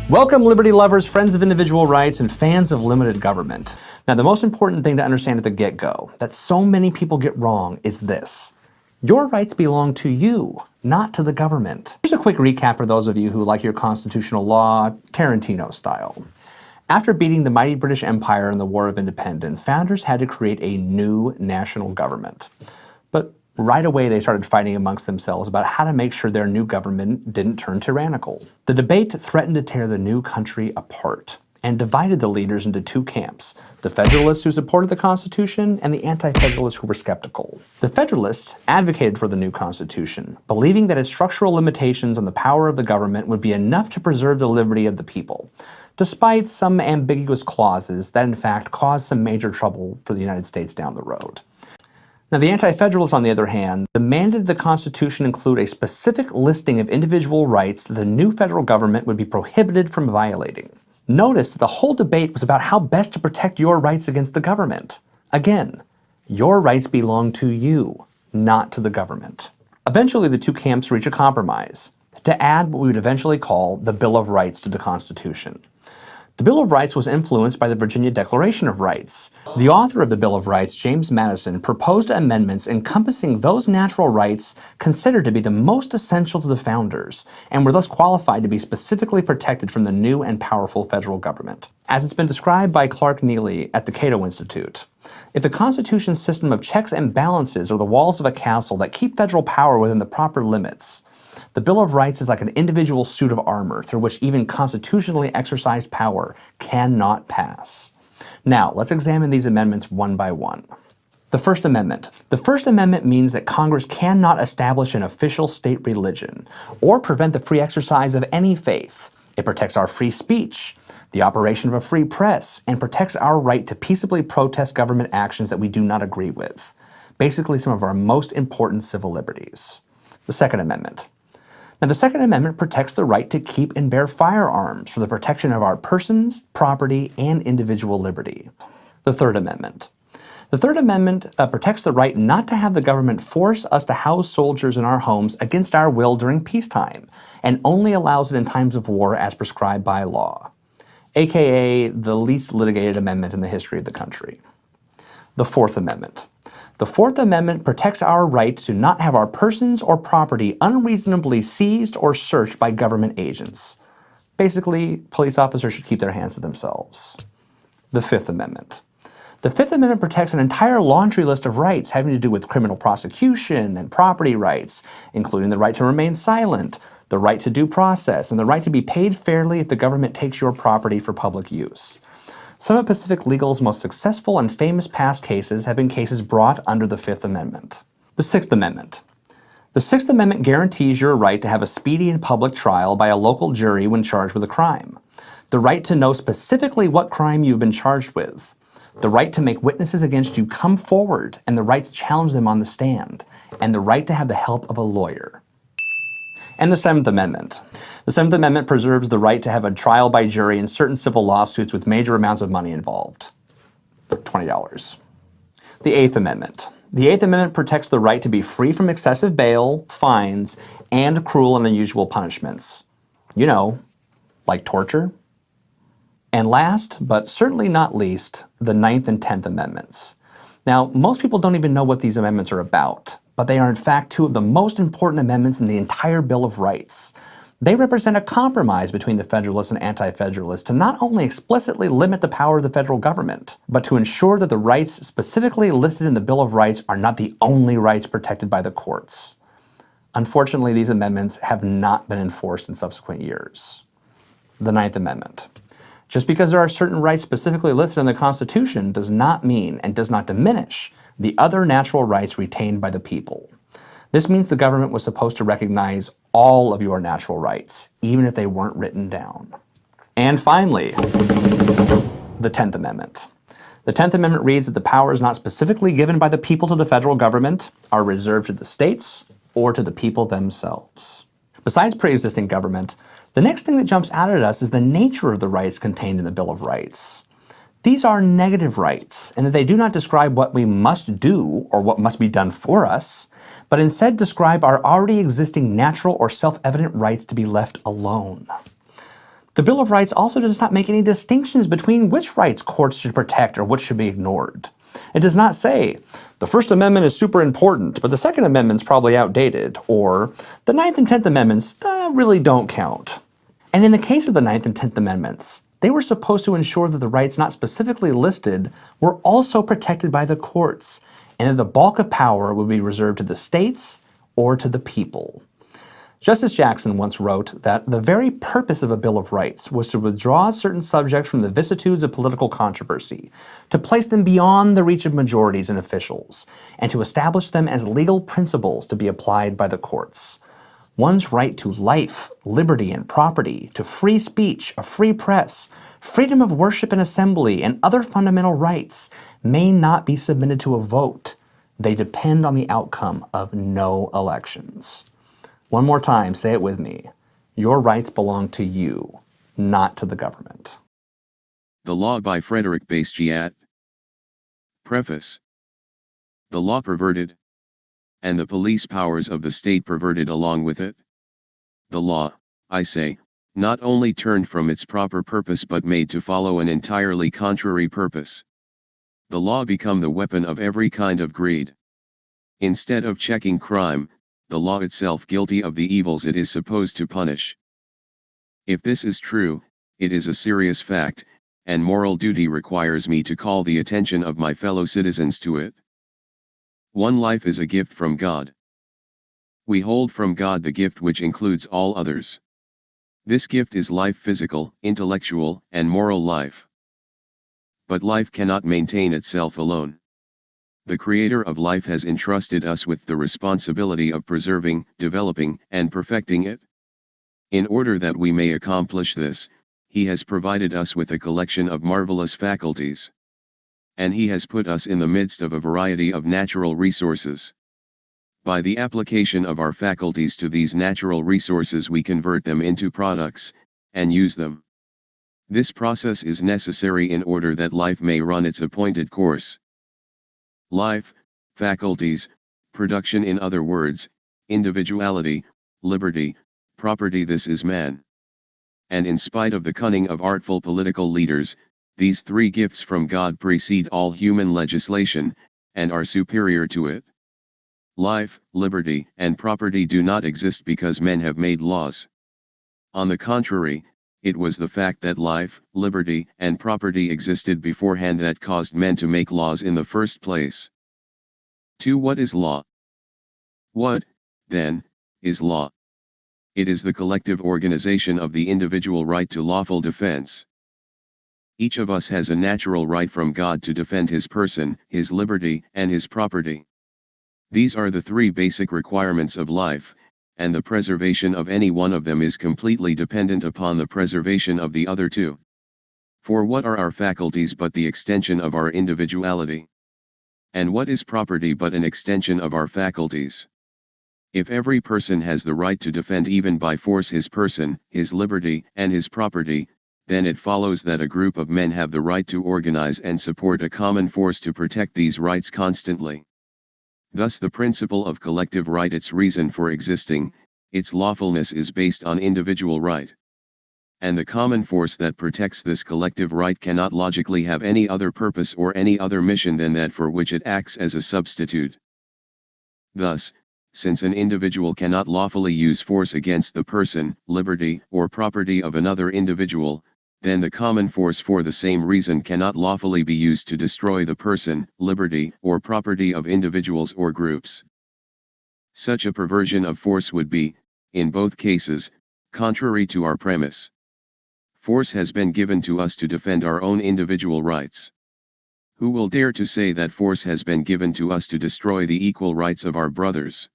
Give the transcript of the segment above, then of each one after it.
Welcome, liberty lovers, friends of individual rights, and fans of limited government. Now, the most important thing to understand at the get-go that so many people get wrong is this. Your rights belong to you, not to the government. Here's a quick recap for those of you who like your constitutional law, Tarantino style. After beating the mighty British Empire in the War of Independence, founders had to create a new national government. But right away, they started fighting amongst themselves about how to make sure their new government didn't turn tyrannical. The debate threatened to tear the new country apart and divided the leaders into two camps, the Federalists who supported the Constitution and the Anti-Federalists who were skeptical. The Federalists advocated for the new Constitution, believing that its structural limitations on the power of the government would be enough to preserve the liberty of the people, despite some ambiguous clauses that in fact caused some major trouble for the United States down the road. Now, the Anti-Federalists, on the other hand, demanded the Constitution include a specific listing of individual rights that the new federal government would be prohibited from violating. Notice that the whole debate was about how best to protect your rights against the government. Again, your rights belong to you, not to the government. Eventually, the two camps reach a compromise to add what we would eventually call the Bill of Rights to the Constitution. The Bill of Rights was influenced by the Virginia Declaration of Rights. The author of the Bill of Rights, James Madison, proposed amendments encompassing those natural rights considered to be the most essential to the founders and were thus qualified to be specifically protected from the new and powerful federal government. As it's been described by Clark Neely at the Cato Institute, if the Constitution's system of checks and balances are the walls of a castle that keep federal power within the proper limits, the Bill of Rights is like an individual suit of armor through which even constitutionally exercised power cannot pass. Now, let's examine these amendments one by one. The First Amendment. The First Amendment means that Congress cannot establish an official state religion or prevent the free exercise of any faith. It protects our free speech, the operation of a free press, and protects our right to peaceably protest government actions that we do not agree with. Basically, some of our most important civil liberties. The Second Amendment. Now, the Second Amendment protects the right to keep and bear firearms for the protection of our persons, property, and individual liberty. The Third Amendment. The Third Amendment protects the right not to have the government force us to house soldiers in our homes against our will during peacetime, and only allows it in times of war as prescribed by law, aka the least litigated amendment in the history of the country. The Fourth Amendment. The Fourth Amendment protects our right to not have our persons or property unreasonably seized or searched by government agents. Basically, police officers should keep their hands to themselves. The Fifth Amendment. The Fifth Amendment protects an entire laundry list of rights having to do with criminal prosecution and property rights, including the right to remain silent, the right to due process, and the right to be paid fairly if the government takes your property for public use. Some of Pacific Legal's most successful and famous past cases have been cases brought under the Fifth Amendment. The Sixth Amendment. The Sixth Amendment guarantees your right to have a speedy and public trial by a local jury when charged with a crime, the right to know specifically what crime you've been charged with, the right to make witnesses against you come forward and the right to challenge them on the stand, and the right to have the help of a lawyer. And the Seventh Amendment. The Seventh Amendment preserves the right to have a trial by jury in certain civil lawsuits with major amounts of money involved. $20. The Eighth Amendment. The Eighth Amendment protects the right to be free from excessive bail, fines, and cruel and unusual punishments. You know, like torture. And last, but certainly not least, the Ninth and Tenth Amendments. Now, most people don't even know what these amendments are about, but they are in fact two of the most important amendments in the entire Bill of Rights. They represent a compromise between the Federalists and Anti-Federalists to not only explicitly limit the power of the federal government, but to ensure that the rights specifically listed in the Bill of Rights are not the only rights protected by the courts. Unfortunately, these amendments have not been enforced in subsequent years. The Ninth Amendment. Just because there are certain rights specifically listed in the Constitution does not mean and does not diminish the other natural rights retained by the people. This means the government was supposed to recognize all of your natural rights, even if they weren't written down. And finally, the 10th Amendment. The 10th Amendment reads that the powers not specifically given by the people to the federal government are reserved to the states or to the people themselves. Besides pre-existing government, the next thing that jumps out at us is the nature of the rights contained in the Bill of Rights. These are negative rights, in that they do not describe what we must do or what must be done for us, but instead describe our already existing natural or self-evident rights to be left alone. The Bill of Rights also does not make any distinctions between which rights courts should protect or which should be ignored. It does not say, the First Amendment is super important, but the Second Amendment's probably outdated, or the Ninth and Tenth Amendments really don't count. And in the case of the Ninth and Tenth Amendments, they were supposed to ensure that the rights not specifically listed were also protected by the courts, and that the bulk of power would be reserved to the states or to the people. Justice Jackson once wrote that the very purpose of a Bill of Rights was to withdraw certain subjects from the vicissitudes of political controversy, to place them beyond the reach of majorities and officials, and to establish them as legal principles to be applied by the courts. One's right to life, liberty, and property, to free speech, a free press, freedom of worship and assembly, and other fundamental rights may not be submitted to a vote. They depend on the outcome of no elections. One more time, say it with me. Your rights belong to you, not to the government. The Law by Frederick Bastiat. Preface. The law perverted, and the police powers of the state perverted along with it. The law, I say, not only turned from its proper purpose but made to follow an entirely contrary purpose. The law become the weapon of every kind of greed. Instead of checking crime, the law itself guilty of the evils it is supposed to punish. If this is true, it is a serious fact, and moral duty requires me to call the attention of my fellow citizens to it. One life is a gift from God. We hold from God the gift which includes all others. This gift is life, physical, intellectual, and moral life. But life cannot maintain itself alone. The Creator of life has entrusted us with the responsibility of preserving, developing, and perfecting it. In order that we may accomplish this, He has provided us with a collection of marvelous faculties. And He has put us in the midst of a variety of natural resources. By the application of our faculties to these natural resources we convert them into products, and use them. This process is necessary in order that life may run its appointed course. Life, faculties, production, in other words, individuality, liberty, property, this is man. And in spite of the cunning of artful political leaders, these three gifts from God precede all human legislation, and are superior to it. Life, liberty, and property do not exist because men have made laws. On the contrary, it was the fact that life, liberty, and property existed beforehand that caused men to make laws in the first place. 2. What is law? What, then, is law? It is the collective organization of the individual right to lawful defense. Each of us has a natural right from God to defend his person, his liberty, and his property. These are the three basic requirements of life, and the preservation of any one of them is completely dependent upon the preservation of the other two. For what are our faculties but the extension of our individuality? And what is property but an extension of our faculties? If every person has the right to defend even by force his person, his liberty, and his property, then it follows that a group of men have the right to organize and support a common force to protect these rights constantly. Thus the principle of collective right, its reason for existing, its lawfulness, is based on individual right. And the common force that protects this collective right cannot logically have any other purpose or any other mission than that for which it acts as a substitute. Thus, since an individual cannot lawfully use force against the person, liberty, or property of another individual, then the common force for the same reason cannot lawfully be used to destroy the person, liberty, or property of individuals or groups. Such a perversion of force would be, in both cases, contrary to our premise. Force has been given to us to defend our own individual rights. Who will dare to say that force has been given to us to destroy the equal rights of our brothers?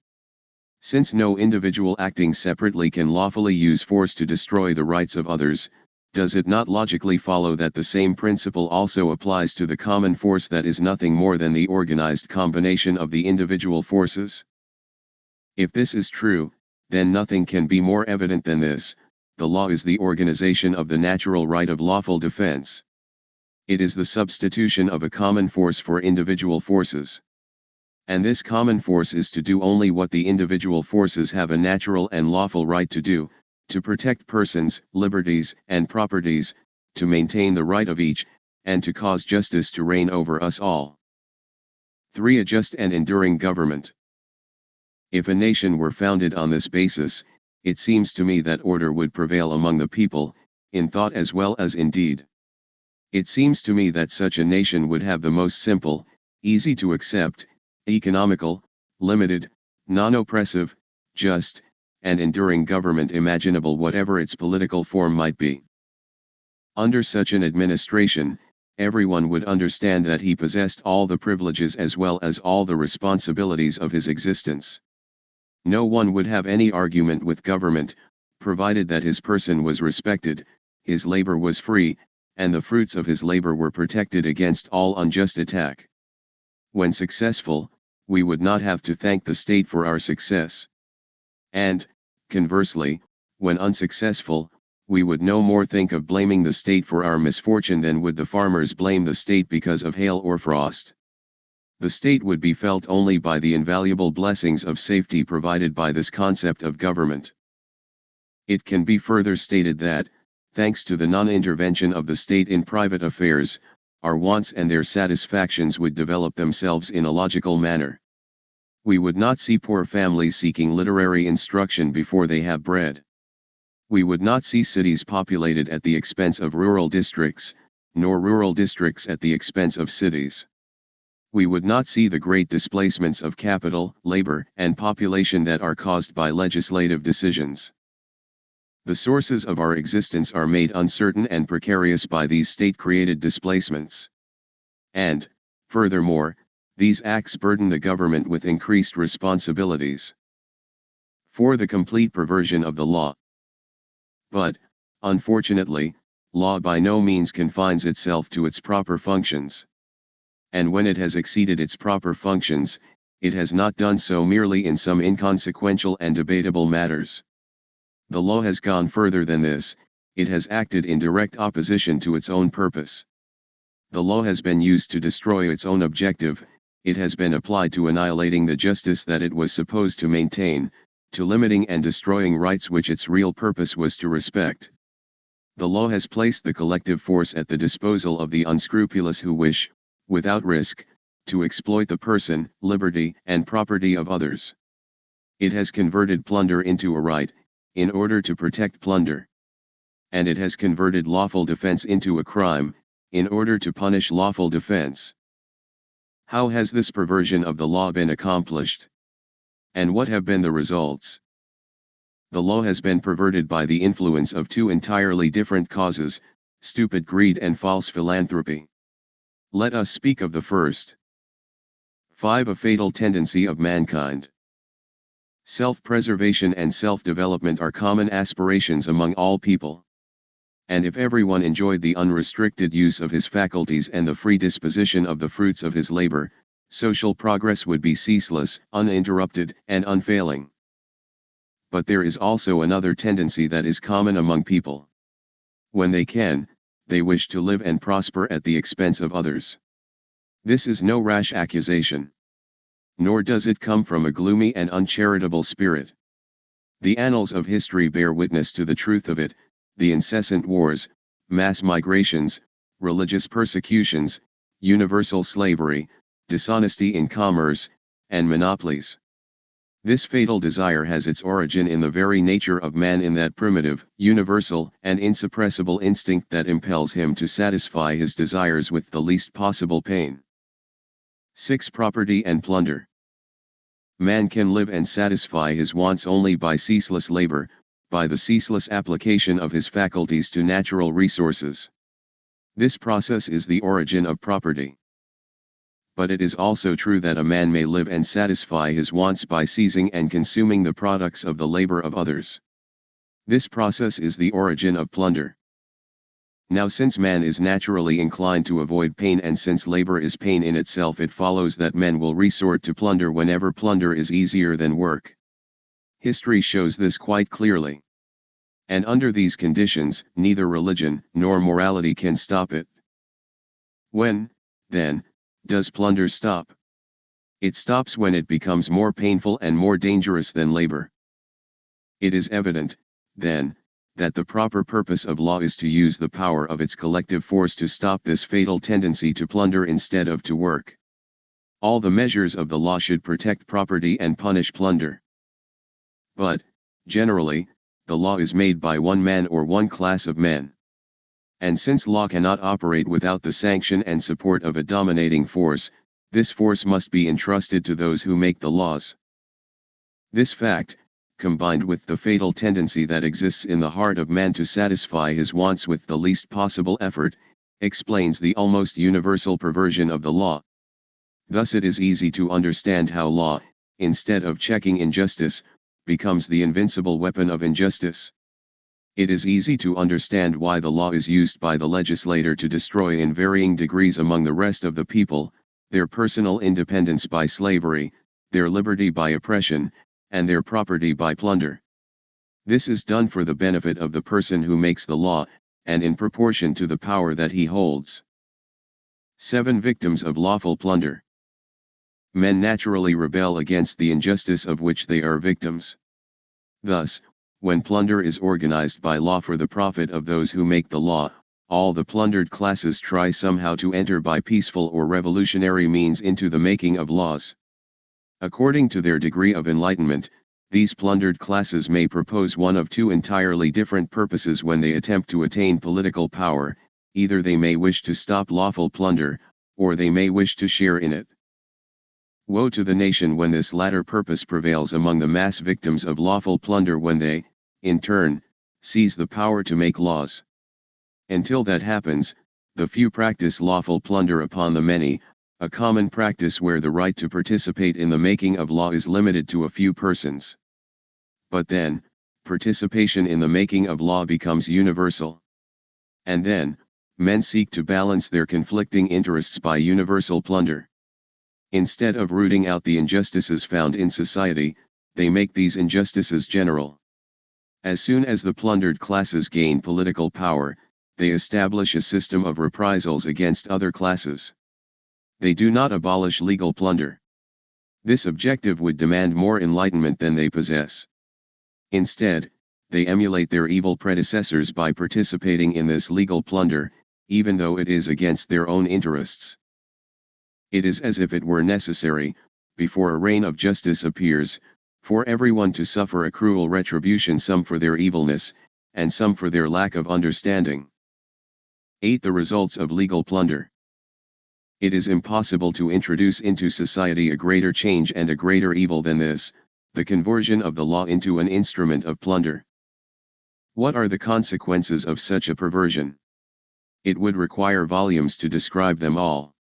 Since no individual acting separately can lawfully use force to destroy the rights of others, does it not logically follow that the same principle also applies to the common force that is nothing more than the organized combination of the individual forces? If this is true, then nothing can be more evident than this: the law is the organization of the natural right of lawful defense. It is the substitution of a common force for individual forces. And this common force is to do only what the individual forces have a natural and lawful right to do, to protect persons, liberties, and properties, to maintain the right of each, and to cause justice to reign over us all. 3. A just and enduring government. If a nation were founded on this basis, it seems to me that order would prevail among the people, in thought as well as in deed. It seems to me that such a nation would have the most simple, easy to accept, economical, limited, non-oppressive, just, and enduring government imaginable, whatever its political form might be. Under such an administration, everyone would understand that he possessed all the privileges as well as all the responsibilities of his existence. No one would have any argument with government, provided that his person was respected, his labor was free, and the fruits of his labor were protected against all unjust attack. When successful, we would not have to thank the state for our success. And, conversely, when unsuccessful, we would no more think of blaming the state for our misfortune than would the farmers blame the state because of hail or frost. The state would be felt only by the invaluable blessings of safety provided by this concept of government. It can be further stated that, thanks to the non-intervention of the state in private affairs, our wants and their satisfactions would develop themselves in a logical manner. We would not see poor families seeking literary instruction before they have bread. We would not see cities populated at the expense of rural districts, nor rural districts at the expense of cities. We would not see the great displacements of capital, labor, and population that are caused by legislative decisions. The sources of our existence are made uncertain and precarious by these state-created displacements. And, furthermore, these acts burden the government with increased responsibilities. 4. The complete perversion of the law. But, unfortunately, law by no means confines itself to its proper functions. And when it has exceeded its proper functions, it has not done so merely in some inconsequential and debatable matters. The law has gone further than this, it has acted in direct opposition to its own purpose. The law has been used to destroy its own objective, it has been applied to annihilating the justice that it was supposed to maintain, to limiting and destroying rights which its real purpose was to respect. The law has placed the collective force at the disposal of the unscrupulous who wish, without risk, to exploit the person, liberty, and property of others. It has converted plunder into a right, in order to protect plunder. And it has converted lawful defense into a crime, in order to punish lawful defense. How has this perversion of the law been accomplished? And what have been the results? The law has been perverted by the influence of two entirely different causes, stupid greed and false philanthropy. Let us speak of the first. 5. A fatal tendency of mankind. Self-preservation and self-development are common aspirations among all people. And if everyone enjoyed the unrestricted use of his faculties and the free disposition of the fruits of his labor, social progress would be ceaseless, uninterrupted, and unfailing. But there is also another tendency that is common among people. When they can, they wish to live and prosper at the expense of others. This is no rash accusation. Nor does it come from a gloomy and uncharitable spirit. The annals of history bear witness to the truth of it, the incessant wars, mass migrations, religious persecutions, universal slavery, dishonesty in commerce, and monopolies. This fatal desire has its origin in the very nature of man, in that primitive, universal, and insuppressible instinct that impels him to satisfy his desires with the least possible pain. 6. Property and plunder. Man can live and satisfy his wants only by ceaseless labor, by the ceaseless application of his faculties to natural resources. This process is the origin of property. But it is also true that a man may live and satisfy his wants by seizing and consuming the products of the labor of others. This process is the origin of plunder. Now, since man is naturally inclined to avoid pain, and since labor is pain in itself, it follows that men will resort to plunder whenever plunder is easier than work. History shows this quite clearly. And under these conditions, neither religion nor morality can stop it. When, then, does plunder stop? It stops when it becomes more painful and more dangerous than labor. It is evident, then, that the proper purpose of law is to use the power of its collective force to stop this fatal tendency to plunder instead of to work. All the measures of the law should protect property and punish plunder. But, generally, the law is made by one man or one class of men. And since law cannot operate without the sanction and support of a dominating force, this force must be entrusted to those who make the laws. This fact, combined with the fatal tendency that exists in the heart of man to satisfy his wants with the least possible effort, explains the almost universal perversion of the law. Thus it is easy to understand how law, instead of checking injustice, becomes the invincible weapon of injustice. It is easy to understand why the law is used by the legislator to destroy in varying degrees among the rest of the people, their personal independence by slavery, their liberty by oppression, and their property by plunder. This is done for the benefit of the person who makes the law, and in proportion to the power that he holds. 7 Victims of lawful plunder. Men naturally rebel against the injustice of which they are victims. Thus, when plunder is organized by law for the profit of those who make the law, all the plundered classes try somehow to enter by peaceful or revolutionary means into the making of laws. According to their degree of enlightenment, these plundered classes may propose one of 2 entirely different purposes when they attempt to attain political power: either they may wish to stop lawful plunder, or they may wish to share in it. Woe to the nation when this latter purpose prevails among the mass victims of lawful plunder, when they, in turn, seize the power to make laws. Until that happens, the few practice lawful plunder upon the many, a common practice where the right to participate in the making of law is limited to a few persons. But then, participation in the making of law becomes universal. And then, men seek to balance their conflicting interests by universal plunder. Instead of rooting out the injustices found in society, they make these injustices general. As soon as the plundered classes gain political power, they establish a system of reprisals against other classes. They do not abolish legal plunder. This objective would demand more enlightenment than they possess. Instead, they emulate their evil predecessors by participating in this legal plunder, even though it is against their own interests. It is as if it were necessary, before a reign of justice appears, for everyone to suffer a cruel retribution, some for their evilness, and some for their lack of understanding. 8. The results of legal plunder. It is impossible to introduce into society a greater change and a greater evil than this, the conversion of the law into an instrument of plunder. What are the consequences of such a perversion? It would require volumes to describe them all.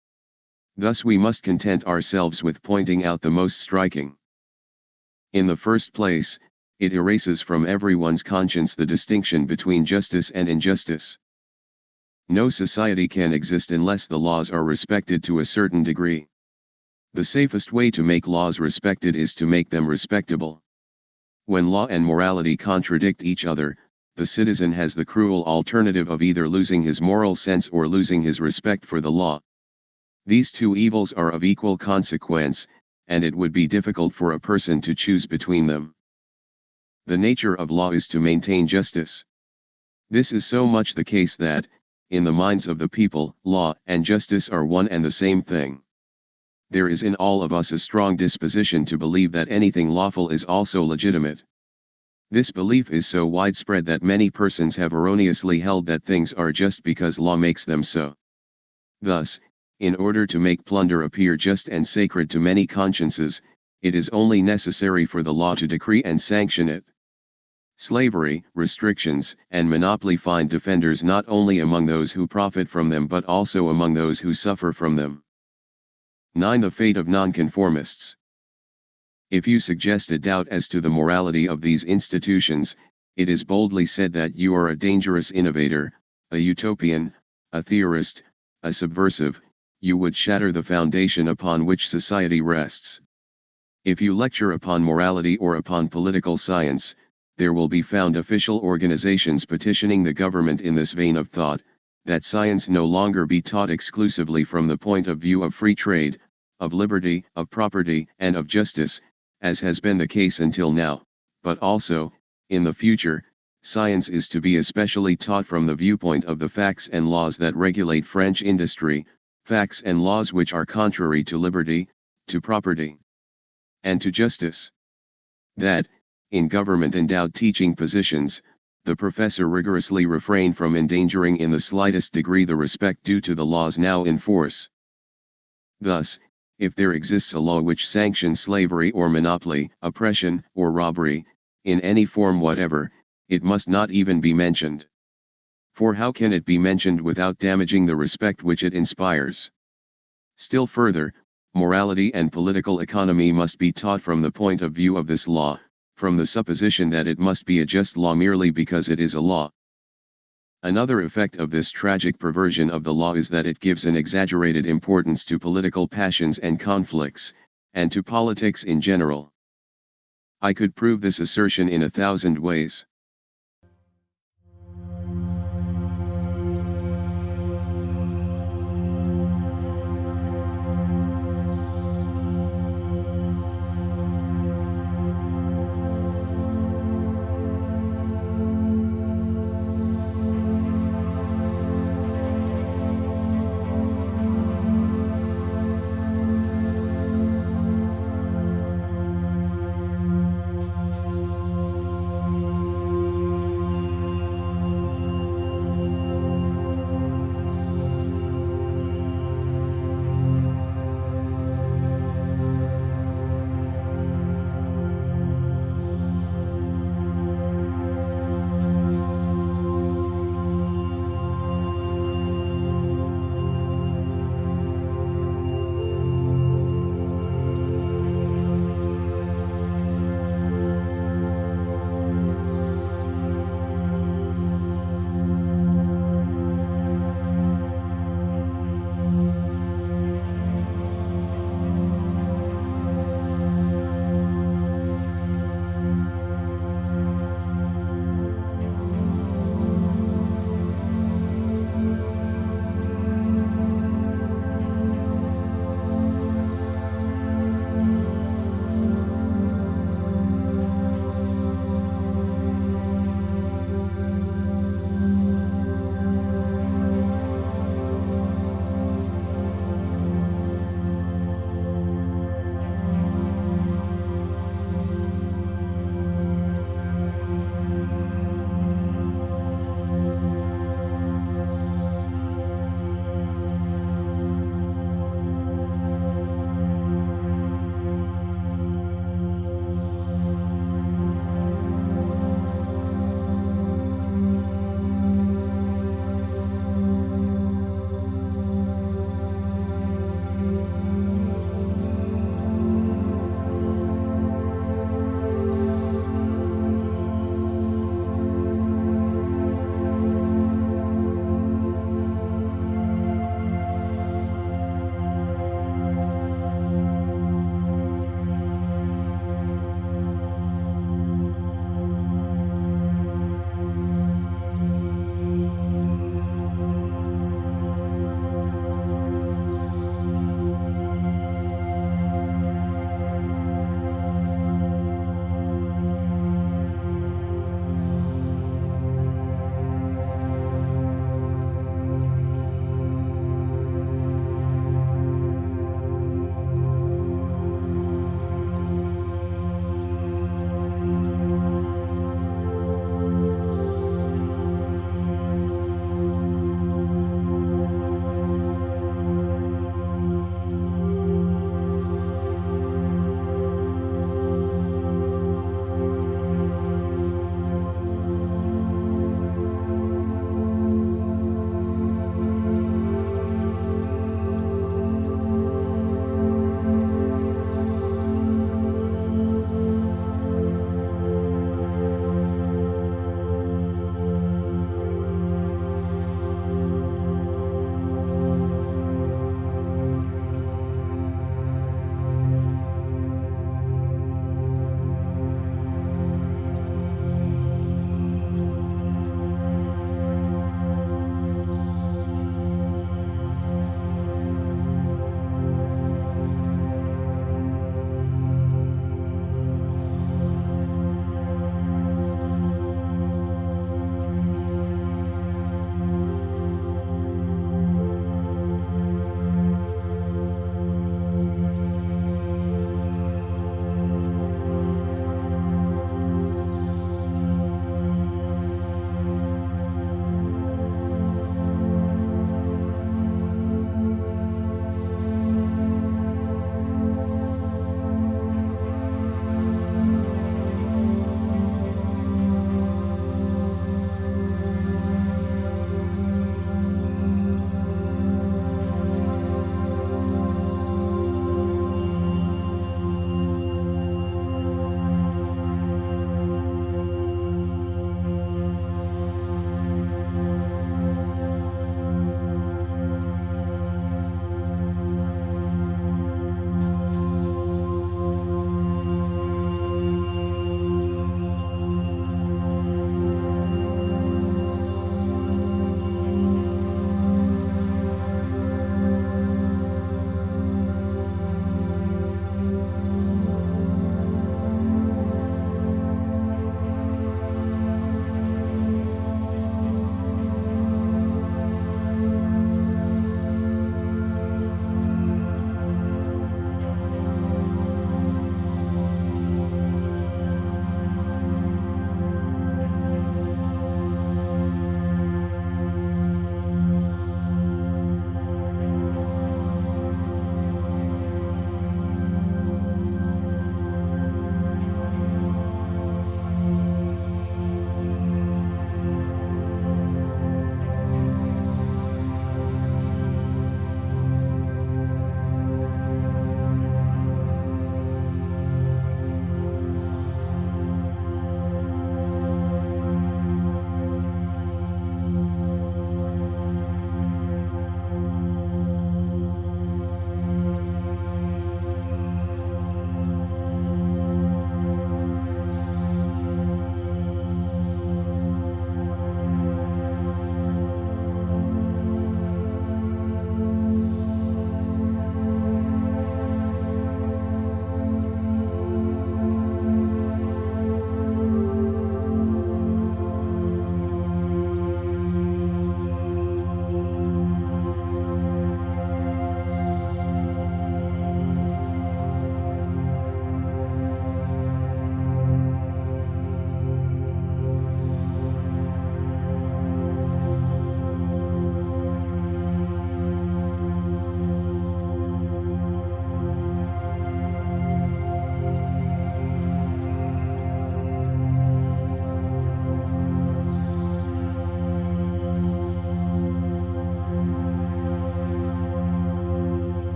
Thus we must content ourselves with pointing out the most striking. In the first place, it erases from everyone's conscience the distinction between justice and injustice. No society can exist unless the laws are respected to a certain degree. The safest way to make laws respected is to make them respectable. When law and morality contradict each other, the citizen has the cruel alternative of either losing his moral sense or losing his respect for the law. These 2 evils are of equal consequence, and it would be difficult for a person to choose between them. The nature of law is to maintain justice. This is so much the case that, in the minds of the people, law and justice are one and the same thing. There is in all of us a strong disposition to believe that anything lawful is also legitimate. This belief is so widespread that many persons have erroneously held that things are just because law makes them so. Thus, in order to make plunder appear just and sacred to many consciences, it is only necessary for the law to decree and sanction it. Slavery, restrictions, and monopoly find defenders not only among those who profit from them but also among those who suffer from them. 9. The fate of nonconformists. If you suggest a doubt as to the morality of these institutions, it is boldly said that you are a dangerous innovator, a utopian, a theorist, a subversive. You would shatter the foundation upon which society rests. If you lecture upon morality or upon political science, there will be found official organizations petitioning the government in this vein of thought, that science no longer be taught exclusively from the point of view of free trade, of liberty, of property, and of justice, as has been the case until now, but also, in the future, Science is to be especially taught from the viewpoint of the facts and laws that regulate French industry, facts and laws which are contrary to liberty, to property, and to justice. That, in government-endowed teaching positions, the professor rigorously refrain from endangering in the slightest degree the respect due to the laws now in force. Thus, if there exists a law which sanctions slavery or monopoly, oppression, or robbery, in any form whatever, it must not even be mentioned. For how can it be mentioned without damaging the respect which it inspires? Still further, morality and political economy must be taught from the point of view of this law, from the supposition that it must be a just law merely because it is a law. Another effect of this tragic perversion of the law is that it gives an exaggerated importance to political passions and conflicts, and to politics in general. I could prove this assertion in 1,000 ways.